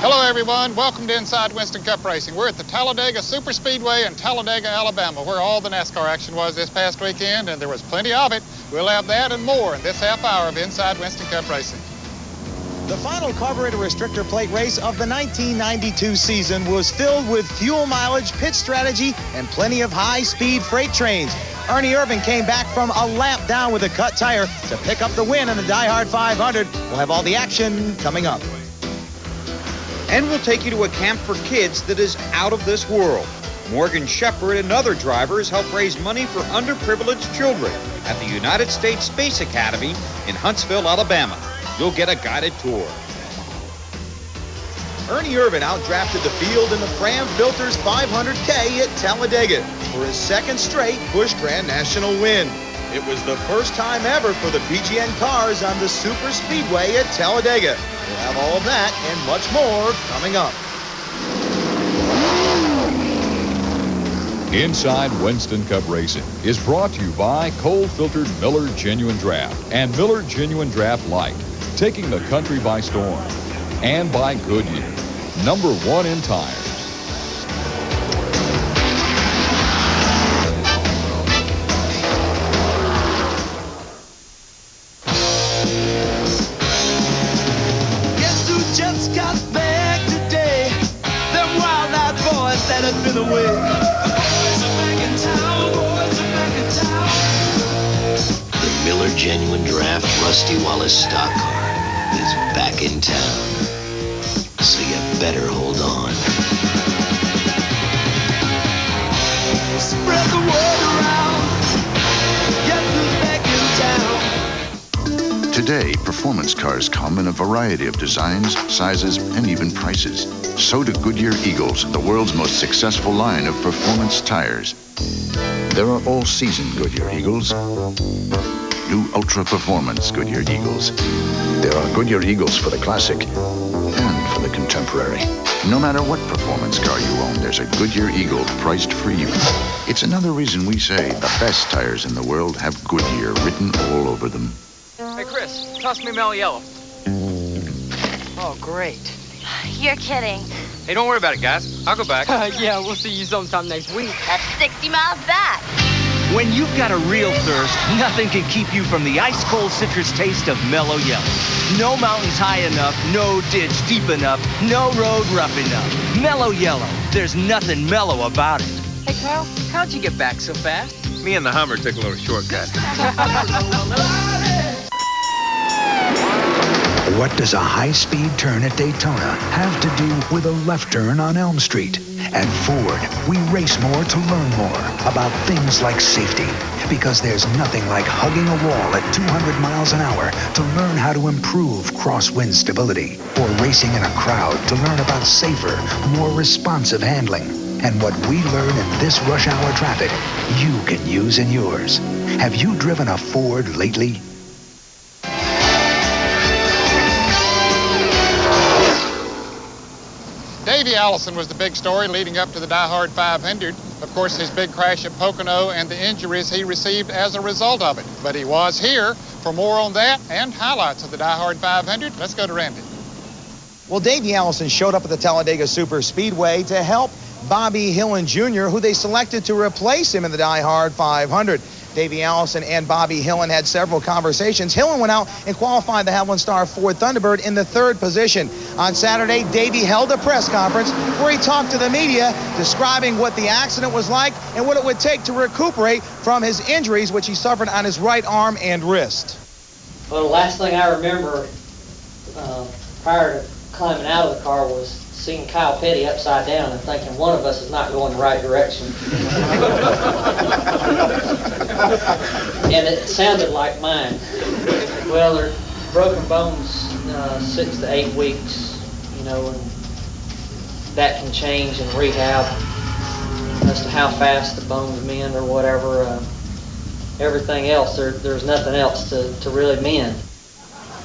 Hello, everyone. Welcome to Inside Winston Cup Racing. We're at the Talladega Superspeedway in Talladega, Alabama, where all the NASCAR action was this past weekend, and there was plenty of it. We'll have that and more in this half hour of Inside Winston Cup Racing. The final carburetor restrictor plate race of the 1992 season was filled with fuel mileage, pit strategy, and plenty of high-speed freight trains. Ernie Irvan came back from a lap down with a cut tire to pick up the win in the Diehard 500. We'll have all the action coming up. And we'll take you to a camp for kids that is out of this world. Morgan Shepard and other drivers help raise money for underprivileged children at the United States Space Academy in Huntsville, Alabama. You'll get a guided tour. Ernie Irvan outdrafted the field in the Fram Filters 500K at Talladega for his second straight Busch Grand National win. It was the first time ever for the PGN cars on the Super Speedway at Talladega. We'll have all of that and much more coming up. Inside Winston Cup Racing is brought to you by coal-filtered Miller Genuine Draft and Miller Genuine Draft Light, taking the country by storm, and by Goodyear, #1 in tires. Guess who just got back today? Them wild-eyed boys that had been away. Boys are back in town, boys are back in town. The Miller Genuine Draft Rusty Wallace stock car is back in town. So you better hold on. Spread the word around. Guess who's back in town? Today, performance cars come in a variety of designs, sizes, and even prices. So do Goodyear Eagles, the world's most successful line of performance tires. There are all-season Goodyear Eagles, new ultra-performance Goodyear Eagles. There are Goodyear Eagles for the classic and for the contemporary. No matter what performance car you own, there's a Goodyear Eagle priced for you. It's another reason we say the best tires in the world have Goodyear written all over them. Hey, Chris, toss me Mellow Yellow. Oh, great. You're kidding. Hey, don't worry about it, guys. I'll go back. Yeah, we'll see you sometime next week. That's 60 miles back. When you've got a real thirst, nothing can keep you from the ice-cold citrus taste of Mellow Yellow. No mountains high enough, no ditch deep enough, no road rough enough. Mellow Yellow. There's nothing mellow about it. Hey, Kyle, how'd you get back so fast? Me and the Hummer took a little shortcut. What does a high-speed turn at Daytona have to do with a left turn on Elm Street? At Ford, we race more to learn more about things like safety. Because there's nothing like hugging a wall at 200 miles an hour to learn how to improve crosswind stability. Or racing in a crowd to learn about safer, more responsive handling. And what we learn in this rush hour traffic, you can use in yours. Have you driven a Ford lately? Davey Allison was the big story leading up to the Diehard 500. Of course, his big crash at Pocono and the injuries he received as a result of it. But he was here. For more on that and highlights of the Diehard 500, let's go to Randy. Well, Davey Allison showed up at the Talladega Super Speedway to help Bobby Hillin Jr., who they selected to replace him in the Diehard 500. Davey Allison and Bobby Hillin had several conversations. Hillin went out and qualified the Havoline Star Ford Thunderbird in the 3rd position. On Saturday, Davey held a press conference where he talked to the media, describing what the accident was like and what it would take to recuperate from his injuries, which he suffered on his right arm and wrist. Well, the last thing I remember prior to climbing out of the car was seeing Kyle Petty upside down and thinking one of us is not going the right direction. And it sounded like mine. Well, they're broken bones 6 to 8 weeks, you know, and that can change in rehab as to how fast the bones mend or whatever. Everything else, there's nothing else to really mend.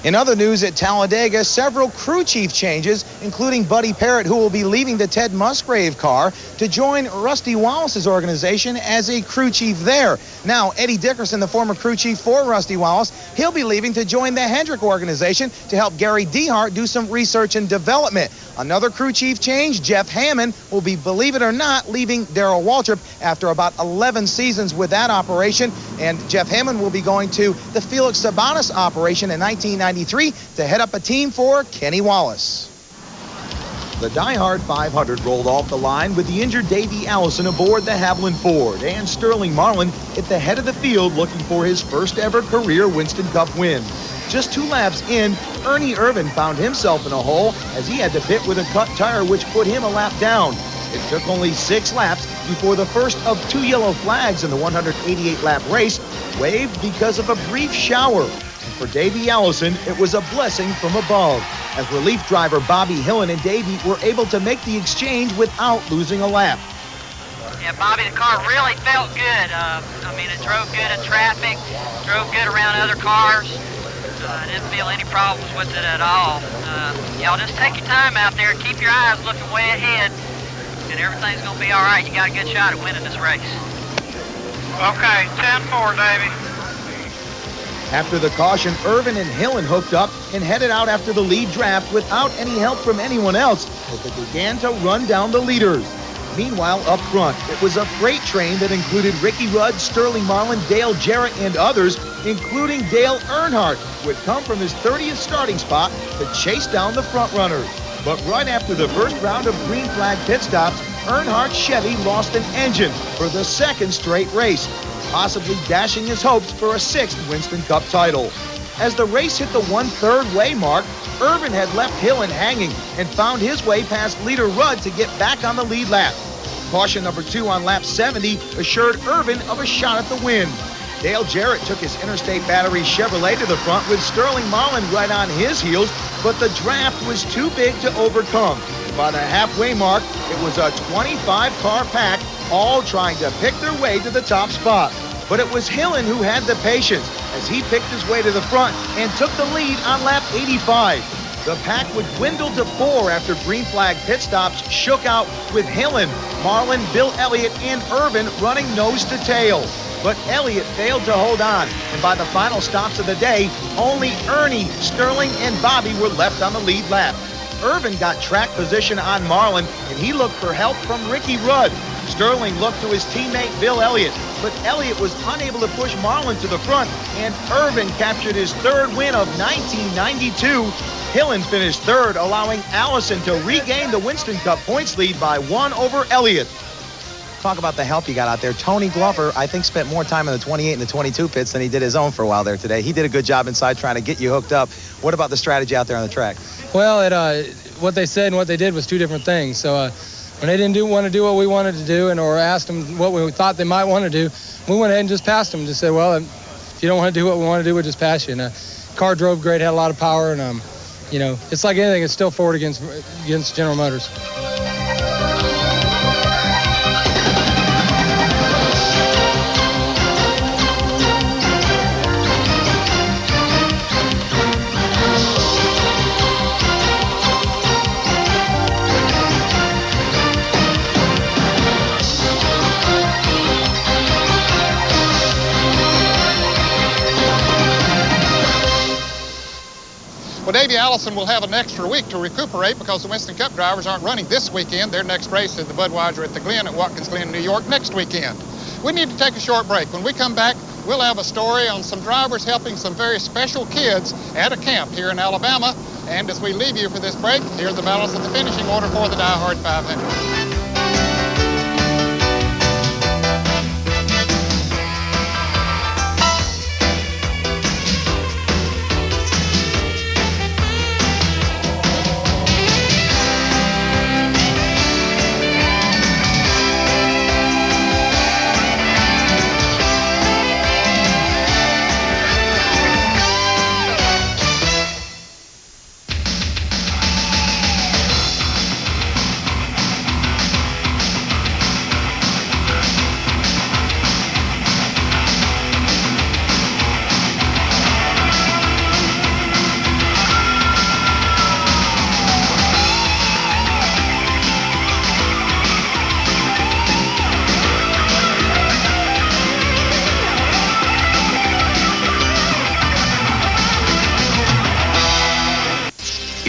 In other news at Talladega, several crew chief changes, including Buddy Parrott, who will be leaving the Ted Musgrave car to join Rusty Wallace's organization as a crew chief there. Now, Eddie Dickerson, the former crew chief for Rusty Wallace, he'll be leaving to join the Hendrick organization to help Gary Diehard do some research and development. Another crew chief change, Jeff Hammond, will be, believe it or not, leaving Darrell Waltrip after about 11 seasons with that operation. And Jeff Hammond will be going to the Felix Sabates operation in 1993 to head up a team for Kenny Wallace. The Diehard 500 rolled off the line with the injured Davey Allison aboard the Haviland Ford, and Sterling Marlin at the head of the field looking for his first ever career Winston Cup win. Just 2 laps in, Ernie Irvin found himself in a hole as he had to pit with a cut tire, which put him a lap down. It took only 6 laps before the first of 2 yellow flags in the 188-lap race waved because of a brief shower. And for Davey Allison, it was a blessing from above, as relief driver Bobby Hillen and Davey were able to make the exchange without losing a lap. Yeah, Bobby, the car really felt good. I mean, it drove good in traffic, drove good around other cars. I didn't feel any problems with it at all. Y'all just take your time out there, keep your eyes looking way ahead, and everything's going to be all right. You got a good shot at winning this race. Okay, 10-4, Davey. After the caution, Irvin and Hillen hooked up and headed out after the lead draft without any help from anyone else as they began to run down the leaders. Meanwhile, up front, it was a freight train that included Ricky Rudd, Sterling Marlin, Dale Jarrett, and others, including Dale Earnhardt, who had come from his 30th starting spot to chase down the front runners. But right after the first round of green flag pit stops, Earnhardt's Chevy lost an engine for the second straight race, possibly dashing his hopes for a 6th Winston Cup title. As the race hit the 1/3 way mark, Irvin had left Hillen hanging and found his way past leader Rudd to get back on the lead lap. Caution number 2 on lap 70 assured Irvin of a shot at the win. Dale Jarrett took his Interstate Battery Chevrolet to the front with Sterling Marlin right on his heels, but the draft was too big to overcome. By the halfway mark, it was a 25-car pack, all trying to pick their way to the top spot. But it was Hillen who had the patience as he picked his way to the front and took the lead on lap 85. The pack would dwindle to 4 after green flag pit stops shook out with Hillen, Marlin, Bill Elliott, and Irvin running nose to tail. But Elliott failed to hold on, and by the final stops of the day, only Ernie, Sterling, and Bobby were left on the lead lap. Irvin got track position on Marlin, and he looked for help from Ricky Rudd. Sterling looked to his teammate Bill Elliott, but Elliott was unable to push Marlin to the front, and Irvin captured his 3rd win of 1992. Hillen finished 3rd, allowing Allison to regain the Winston Cup points lead by 1 over Elliott. Talk about the help you got out there. Tony Glover, I think, spent more time in the 28 and the 22 pits than he did his own for a while there today. He did a good job inside trying to get you hooked up. What about the strategy out there on the track? Well, what they said and what they did was 2 different things. So when they didn't want to do what we wanted to do or asked them what we thought they might want to do, we went ahead and just passed them. Just said, well, if you don't want to do what we want to do, we'll just pass you. And car drove great, had a lot of power, and you know, it's like anything. It's still Ford against General Motors. Well, Davey Allison will have an extra week to recuperate because the Winston Cup drivers aren't running this weekend. Their next race is the Budweiser at the Glen at Watkins Glen, New York, next weekend. We need to take a short break. When we come back, we'll have a story on some drivers helping some very special kids at a camp here in Alabama. And as we leave you for this break, here's the balance of the finishing order for the Diehard 500.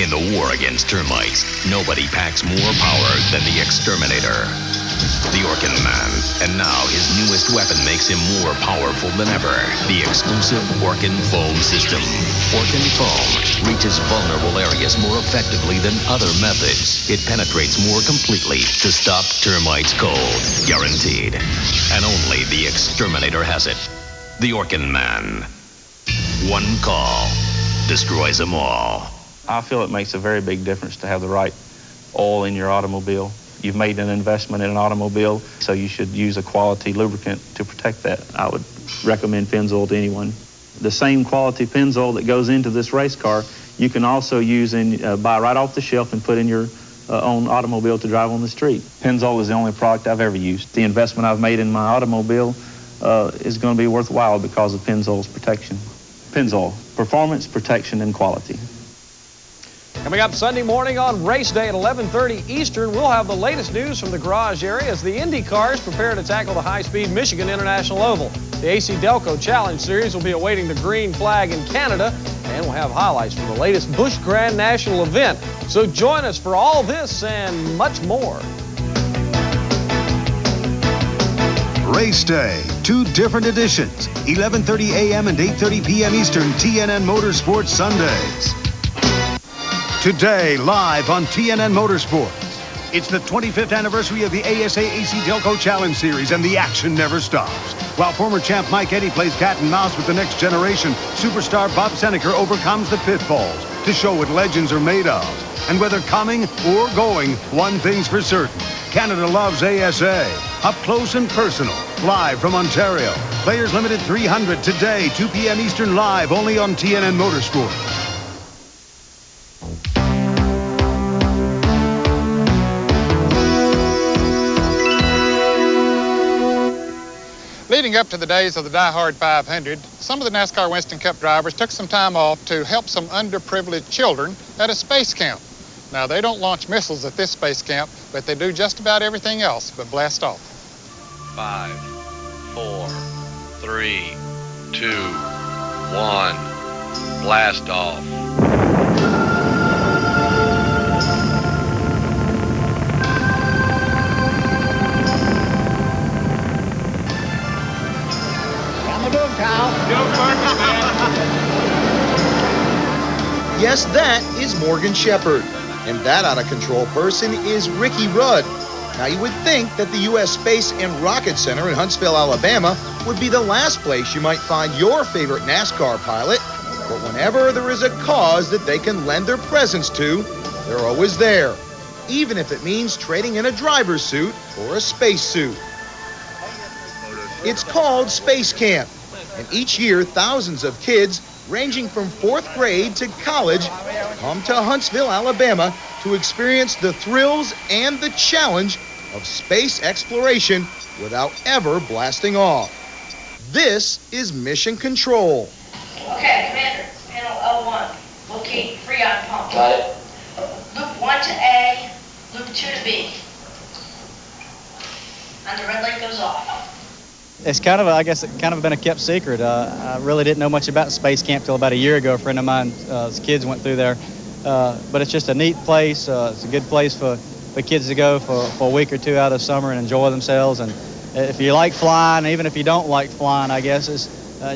In the war against termites, nobody packs more power than the exterminator. The Orkin Man. And now his newest weapon makes him more powerful than ever. The exclusive Orkin Foam System. Orkin Foam reaches vulnerable areas more effectively than other methods. It penetrates more completely to stop termites cold. Guaranteed. And only the exterminator has it. The Orkin Man. One call destroys them all. I feel it makes a very big difference to have the right oil in your automobile. You've made an investment in an automobile, so you should use a quality lubricant to protect that. I would recommend Pennzoil to anyone. The same quality Pennzoil that goes into this race car, you can also use and buy right off the shelf and put in your own automobile to drive on the street. Pennzoil is the only product I've ever used. The investment I've made in my automobile is going to be worthwhile because of Pennzoil's protection. Pennzoil, performance, protection, and quality. Coming up Sunday morning on race day at 11:30 Eastern, we'll have the latest news from the garage area as the Indy cars prepare to tackle the high-speed Michigan International Oval. The AC Delco Challenge Series will be awaiting the green flag in Canada, and we'll have highlights from the latest Busch Grand National event. So join us for all this and much more. Race Day, 2 different editions, 11:30 a.m. and 8:30 p.m. Eastern, TNN Motorsports Sundays. Today, live on TNN Motorsports. It's the 25th anniversary of the ASA AC Delco Challenge Series, and the action never stops. While former champ Mike Eddy plays cat and mouse with the next generation, superstar Bob Seneker overcomes the pitfalls to show what legends are made of. And whether coming or going, one thing's for certain. Canada loves ASA. Up close and personal, live from Ontario. Players Limited 300 today, 2 p.m. Eastern, live only on TNN Motorsports. Leading up to the days of the Diehard 500, some of the NASCAR Winston Cup drivers took some time off to help some underprivileged children at a space camp. Now, they don't launch missiles at this space camp, but they do just about everything else but blast off. 5, 4, 3, 2, 1, blast off. Yes, that is Morgan Shepherd. And that out-of-control person is Ricky Rudd. Now, you would think that the U.S. Space and Rocket Center in Huntsville, Alabama, would be the last place you might find your favorite NASCAR pilot. But whenever there is a cause that they can lend their presence to, they're always there, even if it means trading in a driver's suit or a space suit. It's called Space Camp, and each year thousands of kids ranging from 4th grade to college come to Huntsville, Alabama to experience the thrills and the challenge of space exploration without ever blasting off. This is Mission Control. Okay, Commander, panel L1, locate Freon pump. Got it. Loop 1 to A, loop 2 to B. And the red light goes off. It's kind of, I guess, been a kept secret. I really didn't know much about Space Camp till about a year ago. A friend of mine's kids went through there. But it's just a neat place. It's a good place for kids to go for a week or two out of the summer and enjoy themselves. And if you like flying, even if you don't like flying, I guess,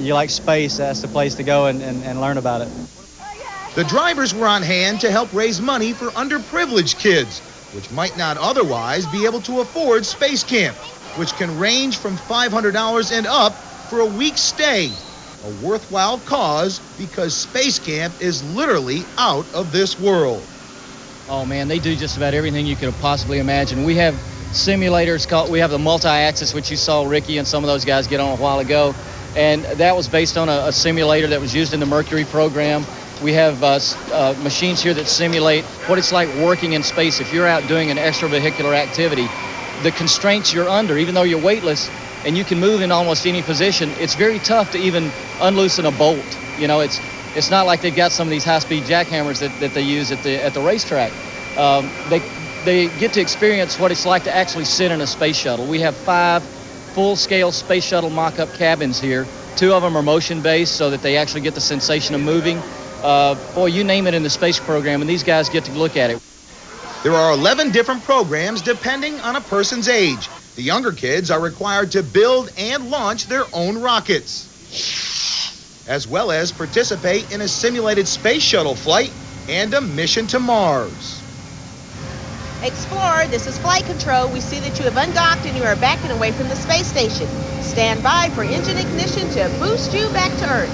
you like space, that's the place to go and learn about it. The drivers were on hand to help raise money for underprivileged kids, which might not otherwise be able to afford Space Camp, which can range from $500 and up for a week's stay. A worthwhile cause because Space Camp is literally out of this world. Oh man, they do just about everything you could possibly imagine. We have simulators we have the multi-axis, which you saw Ricky and some of those guys get on a while ago. And that was based on a simulator that was used in the Mercury program. We have machines here that simulate what it's like working in space. If you're out doing an extravehicular activity, the constraints you're under, even though you're weightless and you can move in almost any position, it's very tough to even unloosen a bolt. You know, it's not like they've got some of these high-speed jackhammers that they use at the racetrack. They get to experience what it's like to actually sit in a space shuttle. We have 5 full-scale space shuttle mock-up cabins here. 2 of them are motion-based so that they actually get the sensation of moving. boy, you name it in the space program, and these guys get to look at it. There are 11 different programs depending on a person's age. The younger kids are required to build and launch their own rockets, as well as participate in a simulated space shuttle flight and a mission to Mars. Explorer, this is Flight Control. We see that you have undocked and you are backing away from the space station. Stand by for engine ignition to boost you back to Earth.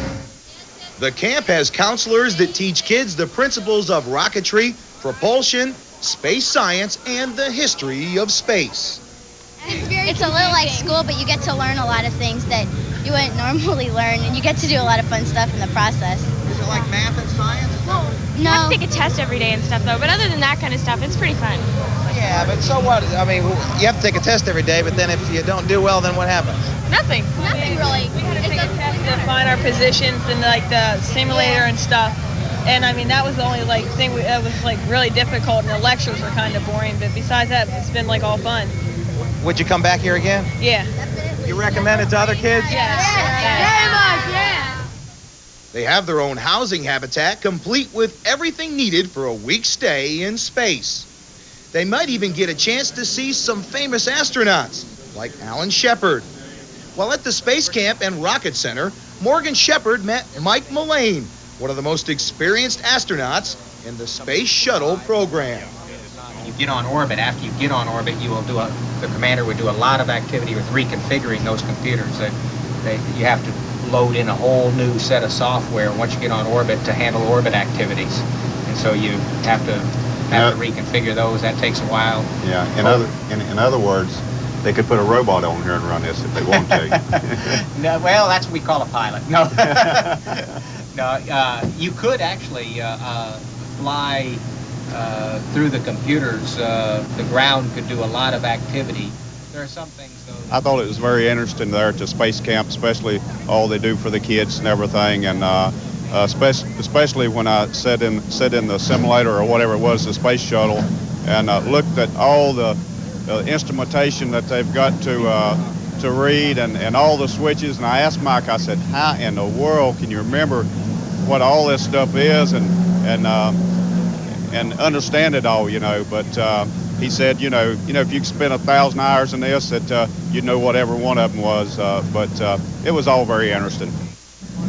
The camp has counselors that teach kids the principles of rocketry, propulsion, space science, and the history of space. It's a little like school, but you get to learn a lot of things that you wouldn't normally learn, and you get to do a lot of fun stuff in the process. Is it like math and science? No. You have to take a test every day and stuff, though, but other than that kind of stuff, it's pretty fun. Yeah, but so what? I mean, you have to take a test every day, but then if you don't do well, then what happens? Nothing. Nothing really. We had to take a test to find our positions in like the simulator and stuff. And I mean, that was the only like thing that was like really difficult, and the lectures were kind of boring. But besides that, it's been like all fun. Would you come back here again? Yeah. You recommend it to other kids? Yes. Very much, yeah. They have their own housing habitat, complete with everything needed for a week's stay in space. They might even get a chance to see some famous astronauts, like Alan Shepard. While at the Space Camp and Rocket Center, Morgan Shepard met Mike Mullane, one of the most experienced astronauts in the Space Shuttle program. You get on orbit. After you get on orbit, the commander would do a lot of activity with reconfiguring those computers. You have to load in a whole new set of software once you get on orbit to handle orbit activities, and so you have to reconfigure those. That takes a while. Yeah. In other words, they could put a robot on here and run this if they want to. No, well, that's what we call a pilot. No. No, you could actually fly through the computers. The ground could do a lot of activity. There are some things, though. I thought it was very interesting there at the Space Camp, especially all they do for the kids and everything, and especially when I sat in the simulator or whatever it was, the space shuttle, and looked at all the instrumentation that they've got to read and all the switches. And I asked Mike, I said, how in the world can you remember what all this stuff is and understand it all, you know? But he said, you know, if you could spend 1,000 hours in this, that you'd know what every one of them was. But it was all very interesting.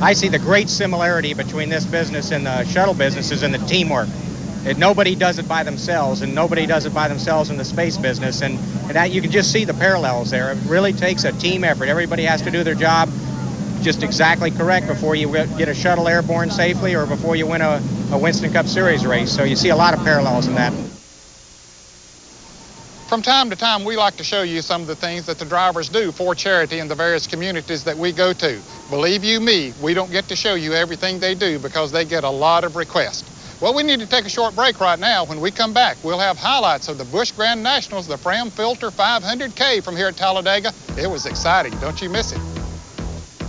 I see the great similarity between this business and the shuttle businesses and the teamwork. Nobody does it by themselves, and nobody does it by themselves in the space business, and that you can just see the parallels there. It really takes a team effort. Everybody has to do their job just exactly correct before you get a shuttle airborne safely or before you win a Winston Cup Series race. So you see a lot of parallels in that. From time to time, we like to show you some of the things that the drivers do for charity in the various communities that we go to. Believe you me, we don't get to show you everything they do because they get a lot of requests. Well, we need to take a short break right now. When we come back, we'll have highlights of the Busch Grand Nationals, the Fram Filter 500K from here at Talladega. It was exciting. Don't you miss it.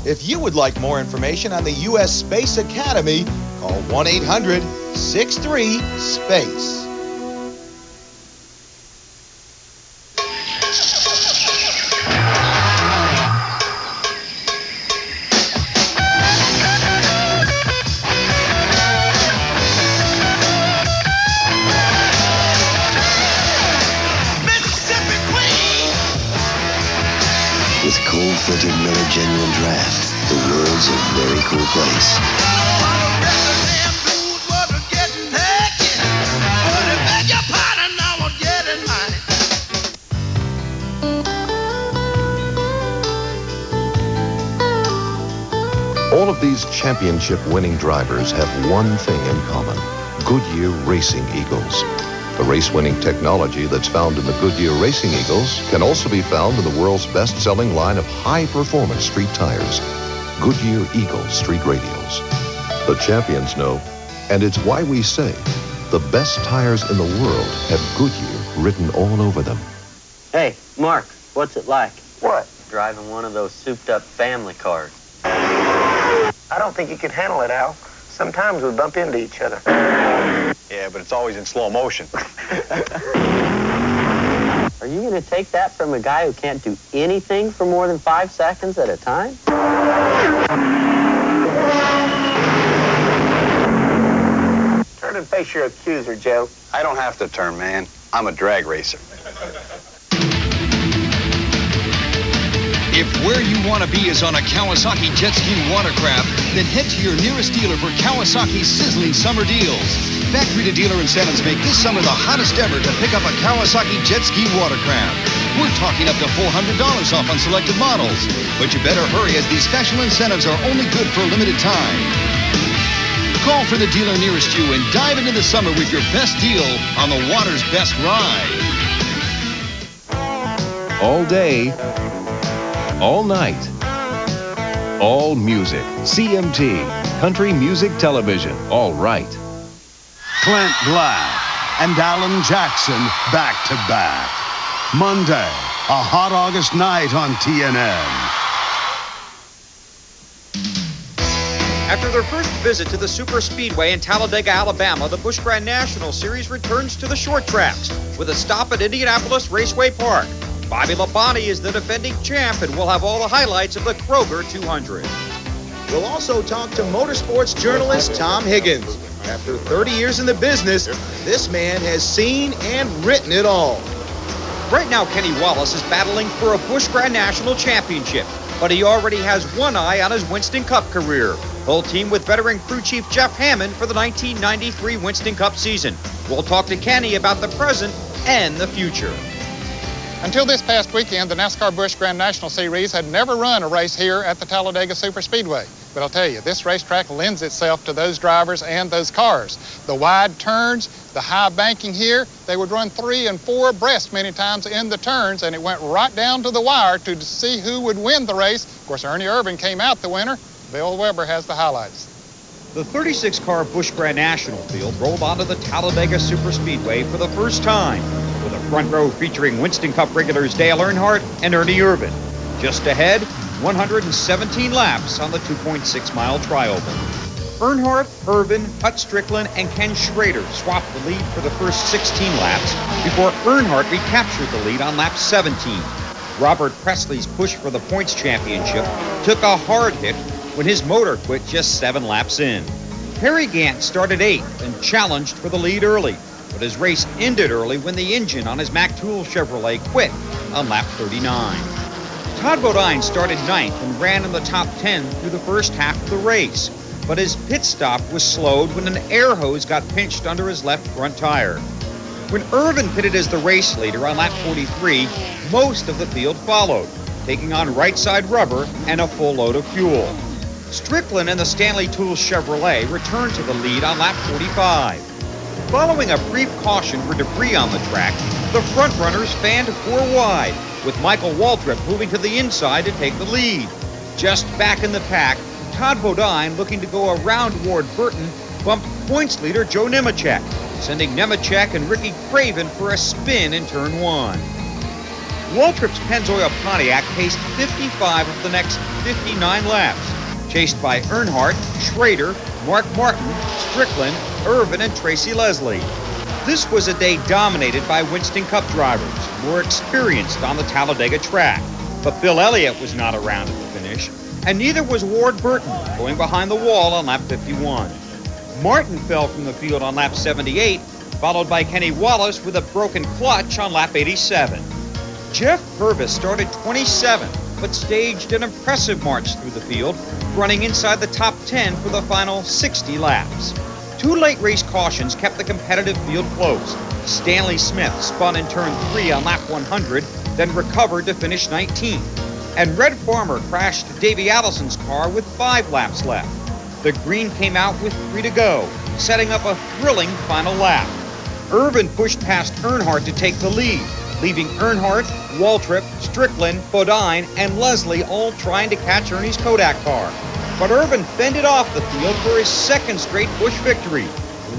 If you would like more information on the U.S. Space Academy, call 1-800-63-SPACE. With cold-filtered Miller Genuine Draft, the world's a very cool place. All of these championship-winning drivers have one thing in common: Goodyear Racing Eagles. The race-winning technology that's found in the Goodyear Racing Eagles can also be found in the world's best-selling line of high-performance street tires, Goodyear Eagle Street Radials. The champions know, and it's why we say the best tires in the world have Goodyear written all over them. Hey, Mark, what's it like? What? Driving one of those souped-up family cars. I don't think you could handle it, Al. Sometimes we bump into each other. Yeah, but it's always in slow motion. Are you going to take that from a guy who can't do anything for more than 5 seconds at a time? turn and face your accuser, Joe. I don't have to turn, man. I'm a drag racer. If where you want to be is on a Kawasaki jet ski watercraft, then head to your nearest dealer for Kawasaki's sizzling summer deals. Factory-to-dealer incentives make this summer the hottest ever to pick up a Kawasaki jet ski watercraft. We're talking up to $400 off on selected models. But you better hurry, as these special incentives are only good for a limited time. Call for the dealer nearest you and dive into the summer with your best deal on the water's best ride. All day, all night, all music. CMT, Country Music Television. All right. Clint Black and Alan Jackson back to back. Monday, a hot August night on TNN. After their first visit to the Super Speedway in Talladega, Alabama, the Busch Grand National Series returns to the short tracks with a stop at Indianapolis Raceway Park. Bobby Labonte is the defending champ, and we'll have all the highlights of the Kroger 200. We'll also talk to motorsports journalist Tom Higgins. After 30 years in the business, this man has seen and written it all. Right now, Kenny Wallace is battling for a Busch Grand National Championship, but he already has one eye on his Winston Cup career. He'll team with veteran crew chief Jeff Hammond for the 1993 Winston Cup season. We'll talk to Kenny about the present and the future. Until this past weekend, the NASCAR Busch Grand National Series had never run a race here at the Talladega Superspeedway. But I'll tell you, this racetrack lends itself to those drivers and those cars. The wide turns, the high banking here, they would run 3 and 4 abreast many times in the turns, and it went right down to the wire to see who would win the race. Of course, Ernie Irvan came out the winner. Bill Weber has the highlights. The 36-car Busch Grand National field rolled onto the Talladega Superspeedway for the first time, with a front row featuring Winston Cup regulars Dale Earnhardt and Ernie Irvan. Just ahead, 117 laps on the 2.6-mile trioval. Earnhardt, Irvan, Hut Strickland, and Ken Schrader swapped the lead for the first 16 laps before Earnhardt recaptured the lead on lap 17. Robert Presley's push for the points championship took a hard hit when his motor quit just 7 laps in. Perry Gant started 8th and challenged for the lead early, but his race ended early when the engine on his Mack Tool Chevrolet quit on lap 39. Todd Bodine started 9th and ran in the top 10 through the first half of the race, but his pit stop was slowed when an air hose got pinched under his left front tire. When Irvan pitted as the race leader on lap 43, most of the field followed, taking on right side rubber and a full load of fuel. Strickland and the Stanley Tools Chevrolet returned to the lead on lap 45. Following a brief caution for debris on the track, the front runners fanned 4 wide, with Michael Waltrip moving to the inside to take the lead. Just back in the pack, Todd Bodine, looking to go around Ward Burton, bumped points leader Joe Nemechek, sending Nemechek and Ricky Craven for a spin in turn 1. Waltrip's Pennzoil Pontiac paced 55 of the next 59 laps, chased by Earnhardt, Schrader, Mark Martin, Strickland, Irvan, and Tracy Leslie. This was a day dominated by Winston Cup drivers, more experienced on the Talladega track. But Bill Elliott was not around at the finish, and neither was Ward Burton, going behind the wall on lap 51. Martin fell from the field on lap 78, followed by Kenny Wallace with a broken clutch on lap 87. Jeff Purvis started 27th, but staged an impressive march through the field, running inside the top 10 for the final 60 laps. 2 late race cautions kept the competitive field close. Stanley Smith spun in turn 3 on lap 100, then recovered to finish 19th. And Red Farmer crashed Davey Allison's car with 5 laps left. The green came out with 3 to go, setting up a thrilling final lap. Irvan pushed past Earnhardt to take the lead, leaving Earnhardt, Waltrip, Strickland, Bodine, and Leslie all trying to catch Ernie's Kodak car. But Irvan fended off the field for his 2nd straight Busch victory.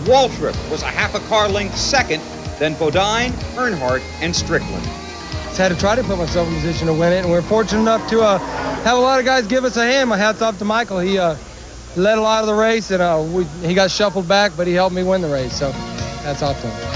Waltrip was a half a car length second, then Bodine, Earnhardt, and Strickland. Just had to try to put myself in a position to win it, and we're fortunate enough to have a lot of guys give us a hand. My hat's off to Michael. He led a lot of the race, and he got shuffled back, but he helped me win the race, so hats off to him.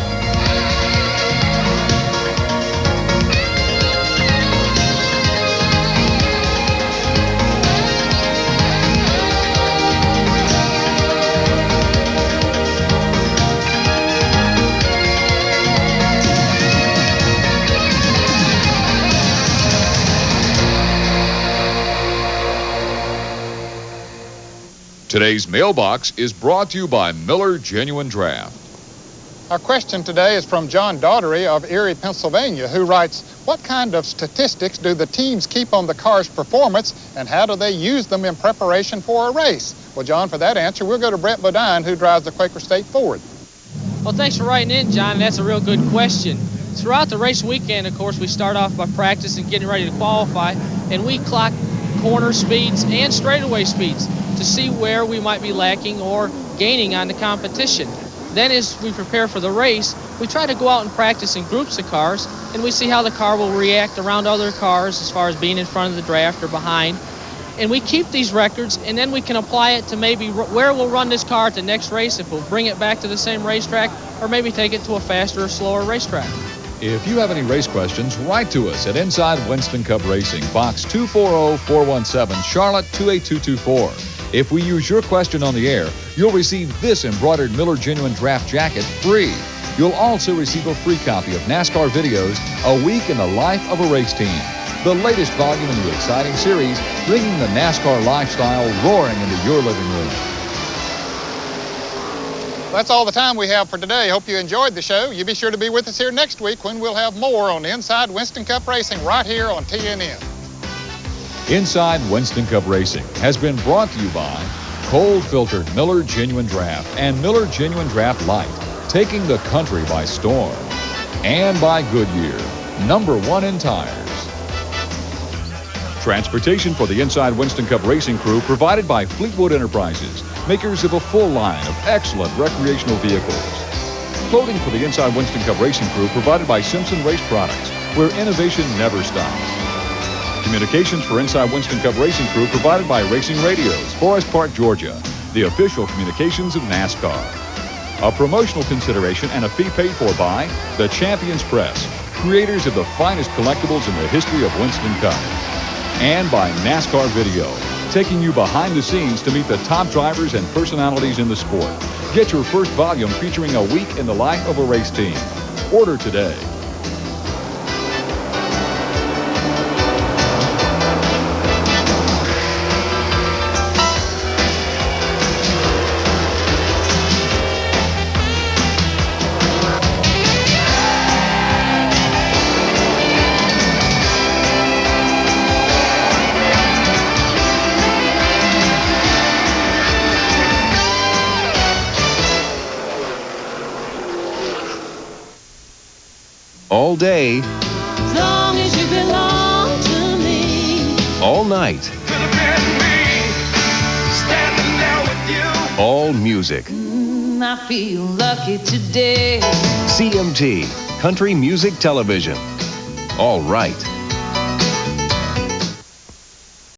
Today's Mailbox is brought to you by Miller Genuine Draft. Our question today is from John Daughtery of Erie, Pennsylvania, who writes, what kind of statistics do the teams keep on the car's performance, and how do they use them in preparation for a race? Well, John, for that answer, we'll go to Brett Bodine, who drives the Quaker State Ford. Well, thanks for writing in, John. That's a real good question. Throughout the race weekend, of course, we start off by practicing, getting ready to qualify, and we clock corner speeds and straightaway speeds to see where we might be lacking or gaining on the competition. Then as we prepare for the race, we try to go out and practice in groups of cars, and we see how the car will react around other cars as far as being in front of the draft or behind. And we keep these records, and then we can apply it to maybe where we'll run this car at the next race, if we'll bring it back to the same racetrack, or maybe take it to a faster or slower racetrack. If you have any race questions, write to us at Inside Winston Cup Racing, Box 240-417, Charlotte 28224. If we use your question on the air, you'll receive this embroidered Miller Genuine Draft jacket free. You'll also receive a free copy of NASCAR videos, A Week in the Life of a Race Team, the latest volume in the exciting series, bringing the NASCAR lifestyle roaring into your living room. That's all the time we have for today. Hope you enjoyed the show. You be sure to be with us here next week when we'll have more on Inside Winston Cup Racing right here on TNN. Inside Winston Cup Racing has been brought to you by cold-filtered Miller Genuine Draft and Miller Genuine Draft Light, taking the country by storm. And by Goodyear, #1 in tires. Transportation for the Inside Winston Cup Racing crew provided by Fleetwood Enterprises, makers of a full line of excellent recreational vehicles. Clothing for the Inside Winston Cup Racing crew provided by Simpson Race Products, where innovation never stops. Communications for Inside Winston Cup Racing crew provided by Racing Radios, Forest Park, Georgia, the official communications of NASCAR. A promotional consideration and a fee paid for by the Champions Press, creators of the finest collectibles in the history of Winston Cup. And by NASCAR Video, taking you behind the scenes to meet the top drivers and personalities in the sport. Get your first volume featuring a week in the life of a race team. Order today. All day, As long as you belong to me. all night, all music. I feel lucky today. CMT, Country Music Television. All right.